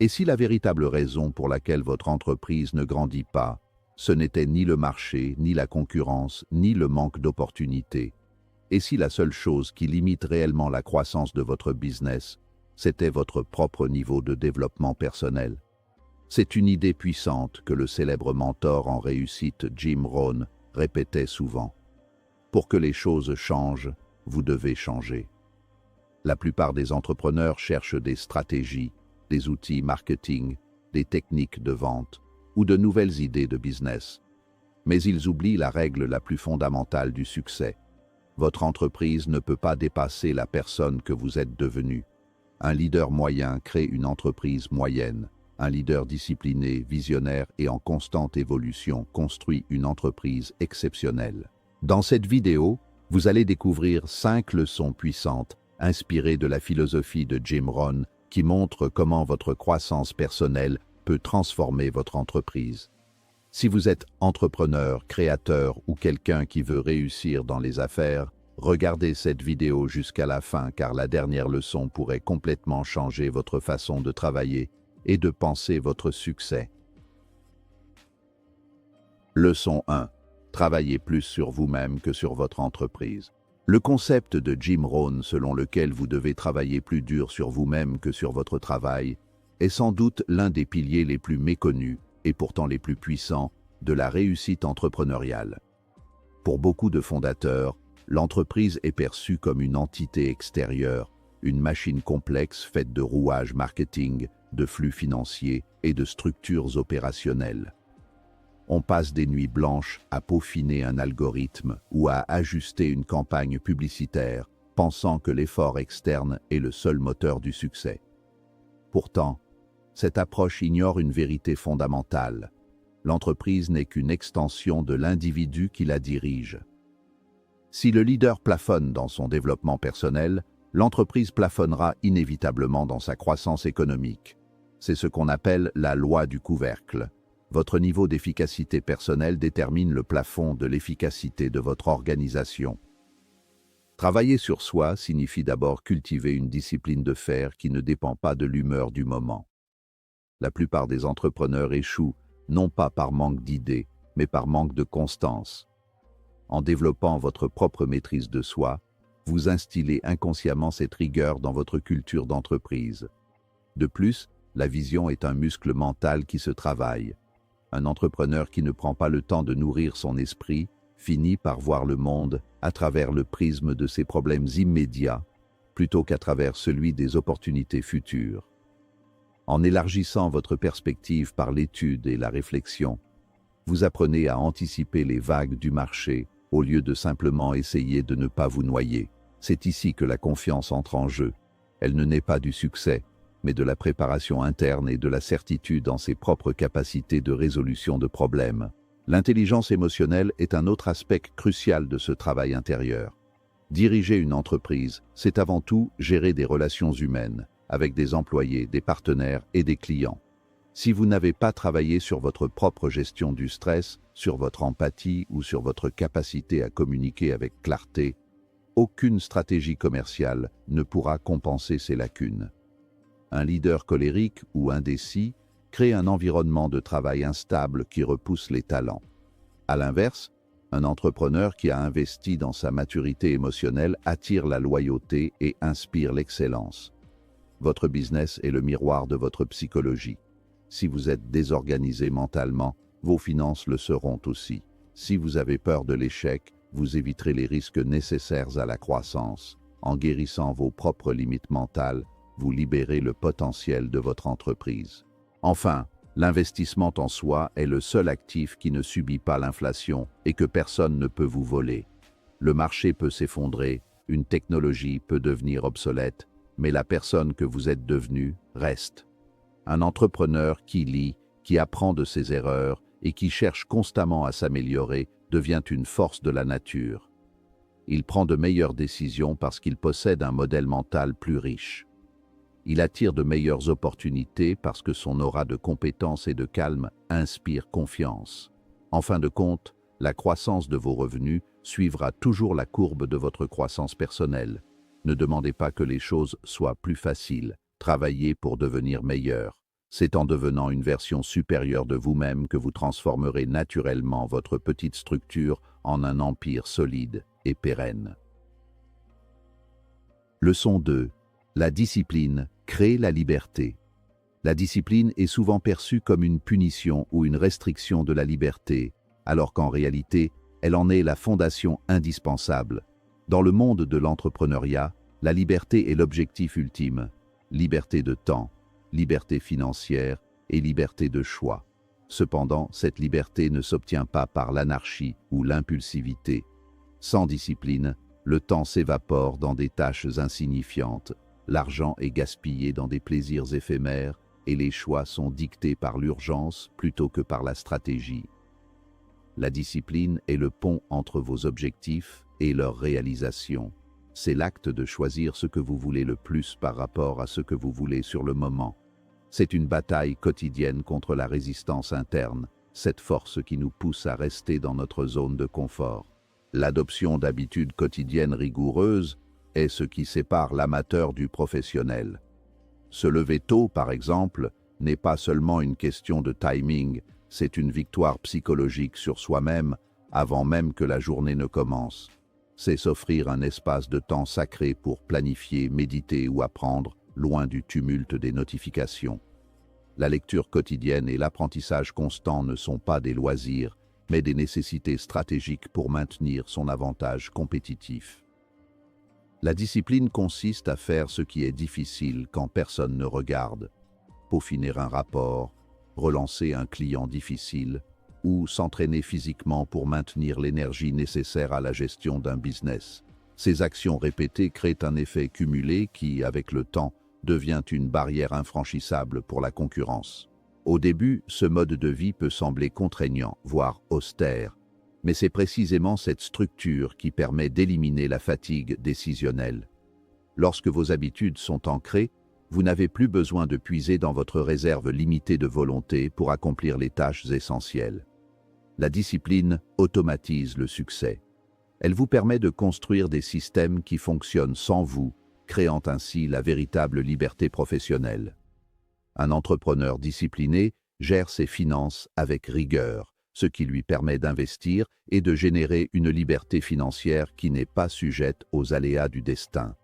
Et si la véritable raison pour laquelle votre entreprise ne grandit pas, ce n'était ni le marché, ni la concurrence, ni le manque d'opportunités? Et si la seule chose qui limite réellement la croissance de votre business, c'était votre propre niveau de développement personnel? C'est une idée puissante que le célèbre mentor en réussite Jim Rohn répétait souvent. Pour que les choses changent, vous devez changer. La plupart des entrepreneurs cherchent des stratégies, des outils marketing, des techniques de vente ou de nouvelles idées de business. Mais ils oublient la règle la plus fondamentale du succès. Votre entreprise ne peut pas dépasser la personne que vous êtes devenue. Un leader moyen crée une entreprise moyenne. Un leader discipliné, visionnaire et en constante évolution construit une entreprise exceptionnelle. Dans cette vidéo, vous allez découvrir 5 leçons puissantes inspirées de la philosophie de Jim Rohn qui montrent comment votre croissance personnelle peut transformer votre entreprise. Si vous êtes entrepreneur, créateur ou quelqu'un qui veut réussir dans les affaires, regardez cette vidéo jusqu'à la fin car la dernière leçon pourrait complètement changer votre façon de travailler et de penser votre succès. Leçon 1. Travaillez plus sur vous-même que sur votre entreprise. Le concept de Jim Rohn selon lequel vous devez travailler plus dur sur vous-même que sur votre travail est sans doute l'un des piliers les plus méconnus et pourtant les plus puissants de la réussite entrepreneuriale. Pour beaucoup de fondateurs, l'entreprise est perçue comme une entité extérieure, une machine complexe faite de rouages marketing, de flux financiers et de structures opérationnelles. On passe des nuits blanches à peaufiner un algorithme ou à ajuster une campagne publicitaire, pensant que l'effort externe est le seul moteur du succès. Pourtant, cette approche ignore une vérité fondamentale. L'entreprise n'est qu'une extension de l'individu qui la dirige. Si le leader plafonne dans son développement personnel, l'entreprise plafonnera inévitablement dans sa croissance économique. C'est ce qu'on appelle la loi du couvercle. Votre niveau d'efficacité personnelle détermine le plafond de l'efficacité de votre organisation. Travailler sur soi signifie d'abord cultiver une discipline de fer qui ne dépend pas de l'humeur du moment. La plupart des entrepreneurs échouent, non pas par manque d'idées, mais par manque de constance. En développant votre propre maîtrise de soi, vous instillez inconsciemment cette rigueur dans votre culture d'entreprise. De plus, la vision est un muscle mental qui se travaille. Un entrepreneur qui ne prend pas le temps de nourrir son esprit finit par voir le monde à travers le prisme de ses problèmes immédiats, plutôt qu'à travers celui des opportunités futures. En élargissant votre perspective par l'étude et la réflexion, vous apprenez à anticiper les vagues du marché au lieu de simplement essayer de ne pas vous noyer. C'est ici que la confiance entre en jeu. Elle ne naît pas du succès, mais de la préparation interne et de la certitude en ses propres capacités de résolution de problèmes. L'intelligence émotionnelle est un autre aspect crucial de ce travail intérieur. Diriger une entreprise, c'est avant tout gérer des relations humaines, avec des employés, des partenaires et des clients. Si vous n'avez pas travaillé sur votre propre gestion du stress, sur votre empathie ou sur votre capacité à communiquer avec clarté, aucune stratégie commerciale ne pourra compenser ces lacunes. Un leader colérique ou indécis crée un environnement de travail instable qui repousse les talents. À l'inverse, un entrepreneur qui a investi dans sa maturité émotionnelle attire la loyauté et inspire l'excellence. Votre business est le miroir de votre psychologie. Si vous êtes désorganisé mentalement, vos finances le seront aussi. Si vous avez peur de l'échec, vous éviterez les risques nécessaires à la croissance. En guérissant vos propres limites mentales, vous libérez le potentiel de votre entreprise. Enfin, l'investissement en soi est le seul actif qui ne subit pas l'inflation et que personne ne peut vous voler. Le marché peut s'effondrer, une technologie peut devenir obsolète, mais la personne que vous êtes devenue reste. Un entrepreneur qui lit, qui apprend de ses erreurs et qui cherche constamment à s'améliorer devient une force de la nature. Il prend de meilleures décisions parce qu'il possède un modèle mental plus riche. Il attire de meilleures opportunités parce que son aura de compétence et de calme inspire confiance. En fin de compte, la croissance de vos revenus suivra toujours la courbe de votre croissance personnelle. Ne demandez pas que les choses soient plus faciles, travaillez pour devenir meilleur. C'est en devenant une version supérieure de vous-même que vous transformerez naturellement votre petite structure en un empire solide et pérenne. Leçon 2. La discipline crée la liberté. La discipline est souvent perçue comme une punition ou une restriction de la liberté, alors qu'en réalité, elle en est la fondation indispensable. Dans le monde de l'entrepreneuriat, la liberté est l'objectif ultime. Liberté de temps, liberté financière et liberté de choix. Cependant, cette liberté ne s'obtient pas par l'anarchie ou l'impulsivité. Sans discipline, le temps s'évapore dans des tâches insignifiantes, l'argent est gaspillé dans des plaisirs éphémères et les choix sont dictés par l'urgence plutôt que par la stratégie. La discipline est le pont entre vos objectifs et leur réalisation. C'est l'acte de choisir ce que vous voulez le plus par rapport à ce que vous voulez sur le moment. C'est une bataille quotidienne contre la résistance interne, cette force qui nous pousse à rester dans notre zone de confort. L'adoption d'habitudes quotidiennes rigoureuses est ce qui sépare l'amateur du professionnel. Se lever tôt, par exemple, n'est pas seulement une question de timing, c'est une victoire psychologique sur soi-même avant même que la journée ne commence. C'est s'offrir un espace de temps sacré pour planifier, méditer ou apprendre, loin du tumulte des notifications. La lecture quotidienne et l'apprentissage constant ne sont pas des loisirs, mais des nécessités stratégiques pour maintenir son avantage compétitif. La discipline consiste à faire ce qui est difficile quand personne ne regarde, peaufiner un rapport, relancer un client difficile ou s'entraîner physiquement pour maintenir l'énergie nécessaire à la gestion d'un business. Ces actions répétées créent un effet cumulé qui, avec le temps, devient une barrière infranchissable pour la concurrence. Au début, ce mode de vie peut sembler contraignant, voire austère, mais c'est précisément cette structure qui permet d'éliminer la fatigue décisionnelle. Lorsque vos habitudes sont ancrées, vous n'avez plus besoin de puiser dans votre réserve limitée de volonté pour accomplir les tâches essentielles. La discipline automatise le succès. Elle vous permet de construire des systèmes qui fonctionnent sans vous, créant ainsi la véritable liberté professionnelle. Un entrepreneur discipliné gère ses finances avec rigueur, ce qui lui permet d'investir et de générer une liberté financière qui n'est pas sujette aux aléas du destin.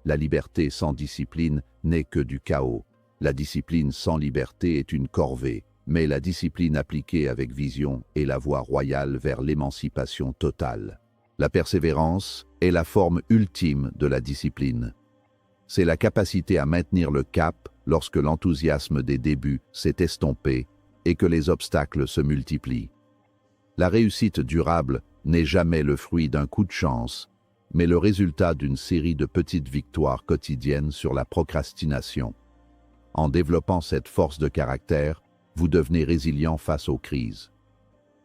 La liberté sans discipline n'est que du chaos. La discipline sans liberté est une corvée, mais la discipline appliquée avec vision est la voie royale vers l'émancipation totale. La persévérance est la forme ultime de la discipline. C'est la capacité à maintenir le cap lorsque l'enthousiasme des débuts s'est estompé et que les obstacles se multiplient. La réussite durable n'est jamais le fruit d'un coup de chance, mais le résultat d'une série de petites victoires quotidiennes sur la procrastination. En développant cette force de caractère, vous devenez résilient face aux crises.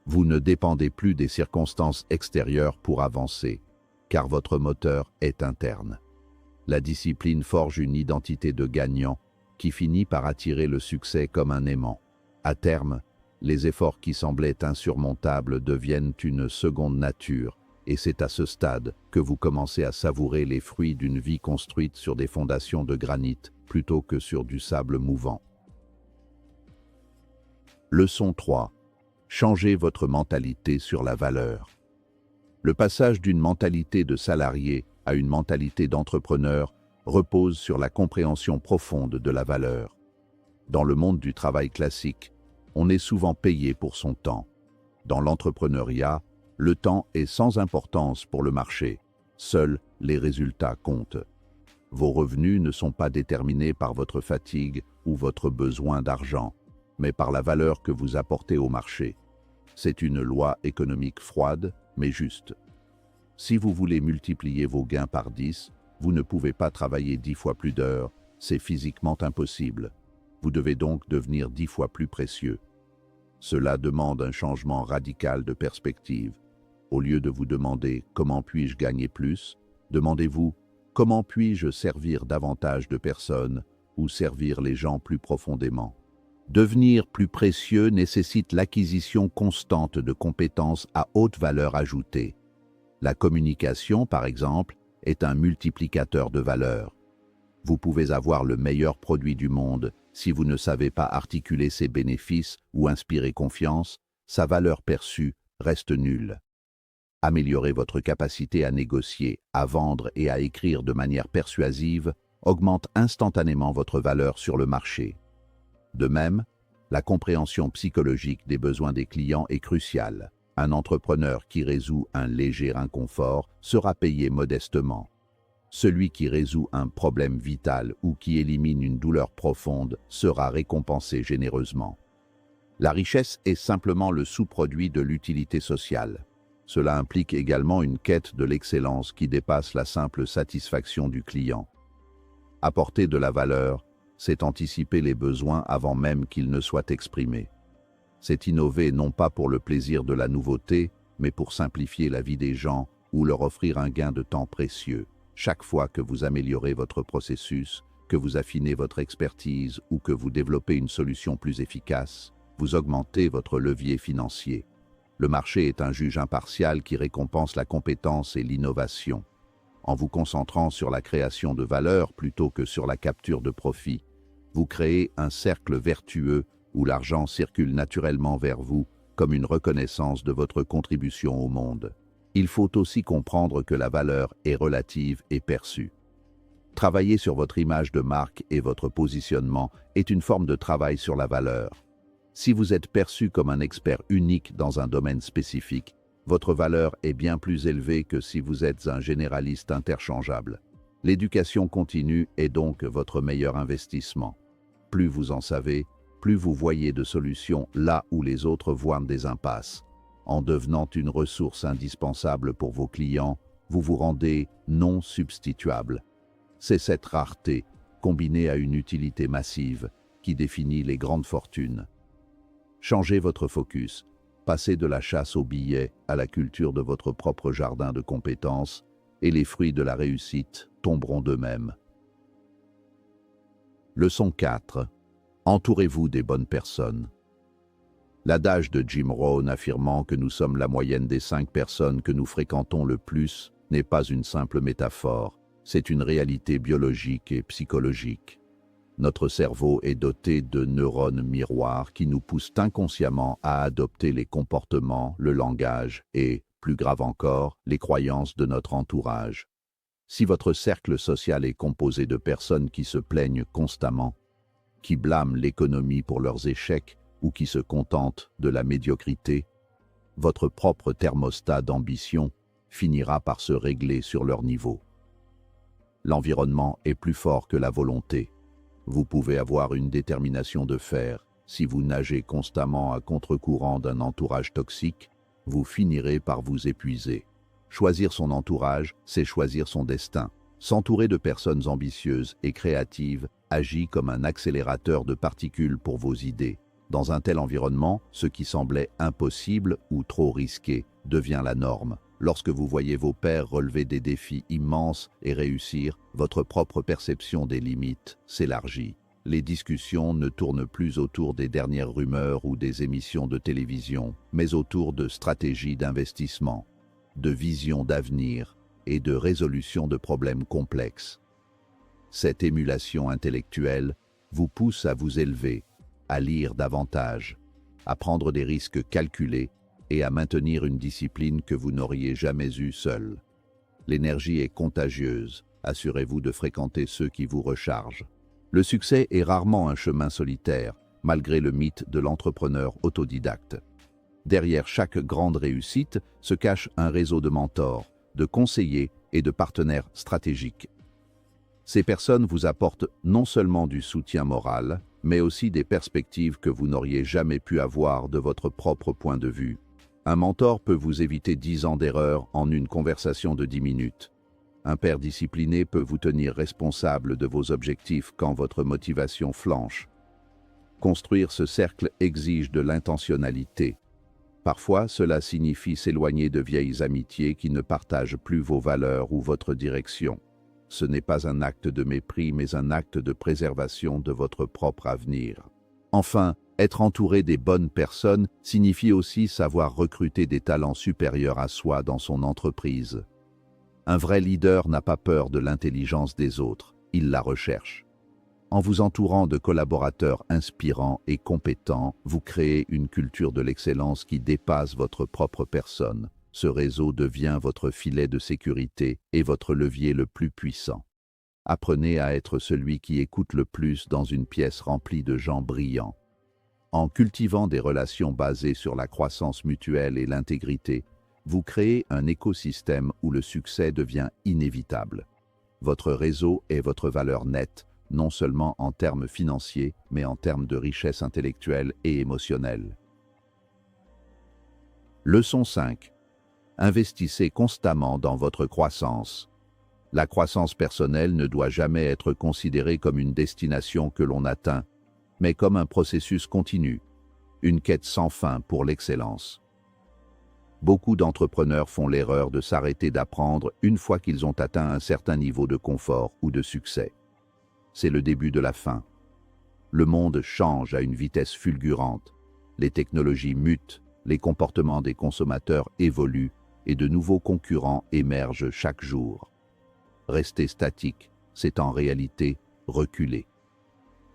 Vous ne dépendez plus des circonstances extérieures pour avancer, car votre moteur est interne. La discipline forge une identité de gagnant qui finit par attirer le succès comme un aimant. À terme, les efforts qui semblaient insurmontables deviennent une seconde nature, et c'est à ce stade que vous commencez à savourer les fruits d'une vie construite sur des fondations de granit plutôt que sur du sable mouvant. Leçon 3. Changez votre mentalité sur la valeur. Le passage d'une mentalité de salarié à une mentalité d'entrepreneur repose sur la compréhension profonde de la valeur. Dans le monde du travail classique, on est souvent payé pour son temps. Dans l'entrepreneuriat, le temps est sans importance pour le marché. Seuls les résultats comptent. Vos revenus ne sont pas déterminés par votre fatigue ou votre besoin d'argent, mais par la valeur que vous apportez au marché. C'est une loi économique froide, mais juste. Si vous voulez multiplier vos gains par 10, vous ne pouvez pas travailler 10 fois plus d'heures, c'est physiquement impossible. Vous devez donc devenir 10 fois plus précieux. Cela demande un changement radical de perspective. Au lieu de vous demander « Comment puis-je gagner plus ?», demandez-vous « Comment puis-je servir davantage de personnes ou servir les gens plus profondément ?» Devenir plus précieux nécessite l'acquisition constante de compétences à haute valeur ajoutée. La communication, par exemple, est un multiplicateur de valeur. Vous pouvez avoir le meilleur produit du monde. Si vous ne savez pas articuler ses bénéfices ou inspirer confiance, sa valeur perçue reste nulle. Améliorer votre capacité à négocier, à vendre et à écrire de manière persuasive augmente instantanément votre valeur sur le marché. De même, la compréhension psychologique des besoins des clients est cruciale. Un entrepreneur qui résout un léger inconfort sera payé modestement. Celui qui résout un problème vital ou qui élimine une douleur profonde sera récompensé généreusement. La richesse est simplement le sous-produit de l'utilité sociale. Cela implique également une quête de l'excellence qui dépasse la simple satisfaction du client. Apporter de la valeur, c'est anticiper les besoins avant même qu'ils ne soient exprimés. C'est innover non pas pour le plaisir de la nouveauté, mais pour simplifier la vie des gens ou leur offrir un gain de temps précieux. Chaque fois que vous améliorez votre processus, que vous affinez votre expertise ou que vous développez une solution plus efficace, vous augmentez votre levier financier. Le marché est un juge impartial qui récompense la compétence et l'innovation. En vous concentrant sur la création de valeur plutôt que sur la capture de profit, vous créez un cercle vertueux où l'argent circule naturellement vers vous comme une reconnaissance de votre contribution au monde. Il faut aussi comprendre que la valeur est relative et perçue. Travailler sur votre image de marque et votre positionnement est une forme de travail sur la valeur. Si vous êtes perçu comme un expert unique dans un domaine spécifique, votre valeur est bien plus élevée que si vous êtes un généraliste interchangeable. L'éducation continue est donc votre meilleur investissement. Plus vous en savez, plus vous voyez de solutions là où les autres voient des impasses. En devenant une ressource indispensable pour vos clients, vous vous rendez non substituable. C'est cette rareté, combinée à une utilité massive, qui définit les grandes fortunes. Changez votre focus. Passez de la chasse aux billets à la culture de votre propre jardin de compétences, et les fruits de la réussite tomberont d'eux-mêmes. Leçon 4. Entourez-vous des bonnes personnes. L'adage de Jim Rohn affirmant que nous sommes la moyenne des 5 personnes que nous fréquentons le plus n'est pas une simple métaphore, c'est une réalité biologique et psychologique. Notre cerveau est doté de neurones miroirs qui nous poussent inconsciemment à adopter les comportements, le langage et, plus grave encore, les croyances de notre entourage. Si votre cercle social est composé de personnes qui se plaignent constamment, qui blâment l'économie pour leurs échecs ou qui se contentent de la médiocrité, votre propre thermostat d'ambition finira par se régler sur leur niveau. L'environnement est plus fort que la volonté. Vous pouvez avoir une détermination de fer. Si vous nagez constamment à contre-courant d'un entourage toxique, vous finirez par vous épuiser. Choisir son entourage, c'est choisir son destin. S'entourer de personnes ambitieuses et créatives agit comme un accélérateur de particules pour vos idées. Dans un tel environnement, ce qui semblait impossible ou trop risqué devient la norme. Lorsque vous voyez vos pairs relever des défis immenses et réussir, votre propre perception des limites s'élargit. Les discussions ne tournent plus autour des dernières rumeurs ou des émissions de télévision, mais autour de stratégies d'investissement, de visions d'avenir et de résolution de problèmes complexes. Cette émulation intellectuelle vous pousse à vous élever, à lire davantage, à prendre des risques calculés et à maintenir une discipline que vous n'auriez jamais eue seul. L'énergie est contagieuse, assurez-vous de fréquenter ceux qui vous rechargent. Le succès est rarement un chemin solitaire, malgré le mythe de l'entrepreneur autodidacte. Derrière chaque grande réussite se cache un réseau de mentors, de conseillers et de partenaires stratégiques. Ces personnes vous apportent non seulement du soutien moral, mais aussi des perspectives que vous n'auriez jamais pu avoir de votre propre point de vue. Un mentor peut vous éviter 10 ans d'erreur en une conversation de 10 minutes. Un père discipliné peut vous tenir responsable de vos objectifs quand votre motivation flanche. Construire ce cercle exige de l'intentionnalité. Parfois, cela signifie s'éloigner de vieilles amitiés qui ne partagent plus vos valeurs ou votre direction. Ce n'est pas un acte de mépris, mais un acte de préservation de votre propre avenir. Enfin, être entouré des bonnes personnes signifie aussi savoir recruter des talents supérieurs à soi dans son entreprise. Un vrai leader n'a pas peur de l'intelligence des autres, il la recherche. En vous entourant de collaborateurs inspirants et compétents, vous créez une culture de l'excellence qui dépasse votre propre personne. Ce réseau devient votre filet de sécurité et votre levier le plus puissant. Apprenez à être celui qui écoute le plus dans une pièce remplie de gens brillants. En cultivant des relations basées sur la croissance mutuelle et l'intégrité, vous créez un écosystème où le succès devient inévitable. Votre réseau est votre valeur nette, non seulement en termes financiers, mais en termes de richesse intellectuelle et émotionnelle. Leçon 5. Investissez constamment dans votre croissance. La croissance personnelle ne doit jamais être considérée comme une destination que l'on atteint, mais comme un processus continu, une quête sans fin pour l'excellence. Beaucoup d'entrepreneurs font l'erreur de s'arrêter d'apprendre une fois qu'ils ont atteint un certain niveau de confort ou de succès. C'est le début de la fin. Le monde change à une vitesse fulgurante. Les technologies mutent, les comportements des consommateurs évoluent et de nouveaux concurrents émergent chaque jour. Rester statique, c'est en réalité reculer.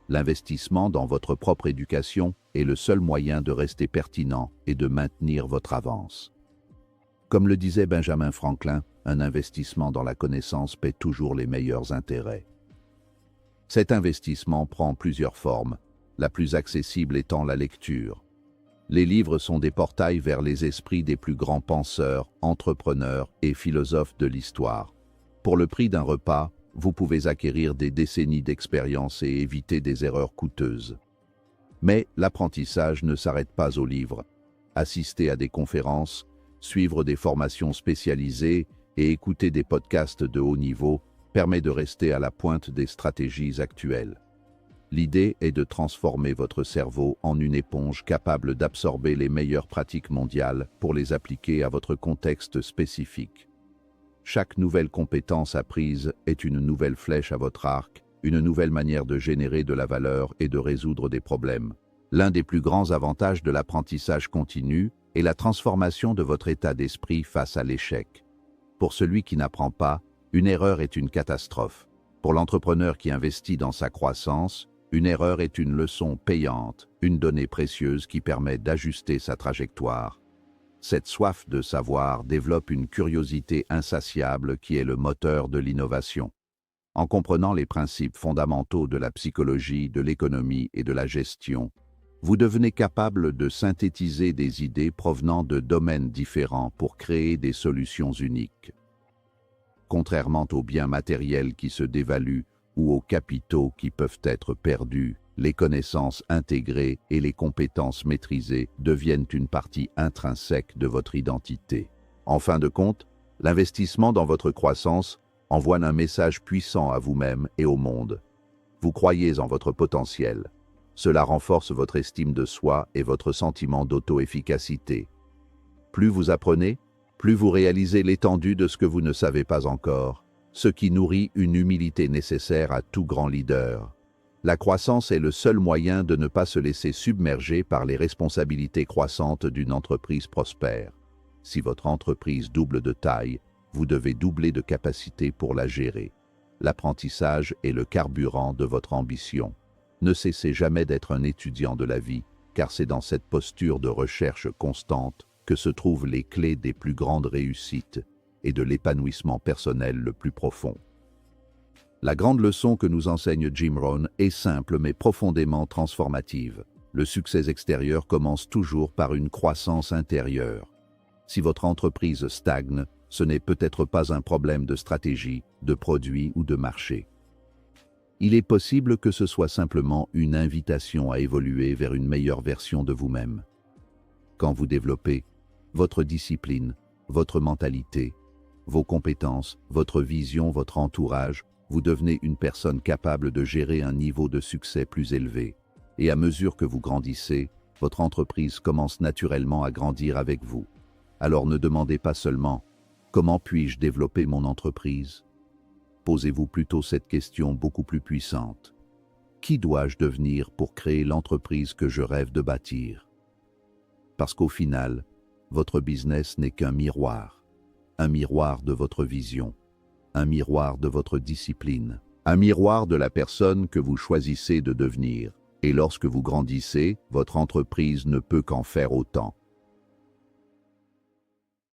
L'investissement dans votre propre éducation est le seul moyen de rester pertinent et de maintenir votre avance. Comme le disait Benjamin Franklin, un investissement dans la connaissance paie toujours les meilleurs intérêts. Cet investissement prend plusieurs formes, la plus accessible étant la lecture. Les livres sont des portails vers les esprits des plus grands penseurs, entrepreneurs et philosophes de l'histoire. Pour le prix d'un repas, vous pouvez acquérir des décennies d'expérience et éviter des erreurs coûteuses. Mais l'apprentissage ne s'arrête pas aux livres. Assister à des conférences, suivre des formations spécialisées et écouter des podcasts de haut niveau permet de rester à la pointe des stratégies actuelles. L'idée est de transformer votre cerveau en une éponge capable d'absorber les meilleures pratiques mondiales pour les appliquer à votre contexte spécifique. Chaque nouvelle compétence apprise est une nouvelle flèche à votre arc, une nouvelle manière de générer de la valeur et de résoudre des problèmes. L'un des plus grands avantages de l'apprentissage continu est la transformation de votre état d'esprit face à l'échec. Pour celui qui n'apprend pas, une erreur est une catastrophe. Pour l'entrepreneur qui investit dans sa croissance, une erreur est une leçon payante, une donnée précieuse qui permet d'ajuster sa trajectoire. Cette soif de savoir développe une curiosité insatiable qui est le moteur de l'innovation. En comprenant les principes fondamentaux de la psychologie, de l'économie et de la gestion, vous devenez capable de synthétiser des idées provenant de domaines différents pour créer des solutions uniques. Contrairement aux biens matériels qui se dévaluent ou aux capitaux qui peuvent être perdus, les connaissances intégrées et les compétences maîtrisées deviennent une partie intrinsèque de votre identité. En fin de compte, l'investissement dans votre croissance envoie un message puissant à vous-même et au monde. Vous croyez en votre potentiel. Cela renforce votre estime de soi et votre sentiment d'auto-efficacité. Plus vous apprenez, plus vous réalisez l'étendue de ce que vous ne savez pas encore, ce qui nourrit une humilité nécessaire à tout grand leader. La croissance est le seul moyen de ne pas se laisser submerger par les responsabilités croissantes d'une entreprise prospère. Si votre entreprise double de taille, vous devez doubler de capacité pour la gérer. L'apprentissage est le carburant de votre ambition. Ne cessez jamais d'être un étudiant de la vie, car c'est dans cette posture de recherche constante que se trouvent les clés des plus grandes réussites et de l'épanouissement personnel le plus profond. La grande leçon que nous enseigne Jim Rohn est simple mais profondément transformative. Le succès extérieur commence toujours par une croissance intérieure. Si votre entreprise stagne, ce n'est peut-être pas un problème de stratégie, de produit ou de marché. Il est possible que ce soit simplement une invitation à évoluer vers une meilleure version de vous-même. Quand vous développez votre discipline, votre mentalité, vos compétences, votre vision, votre entourage, vous devenez une personne capable de gérer un niveau de succès plus élevé. Et à mesure que vous grandissez, votre entreprise commence naturellement à grandir avec vous. Alors ne demandez pas seulement « Comment puis-je développer mon entreprise ?» Posez-vous plutôt cette question beaucoup plus puissante. Qui dois-je devenir pour créer l'entreprise que je rêve de bâtir? Parce qu'au final, votre business n'est qu'un miroir de votre vision, un miroir de votre discipline, un miroir de la personne que vous choisissez de devenir. Et lorsque vous grandissez, votre entreprise ne peut qu'en faire autant.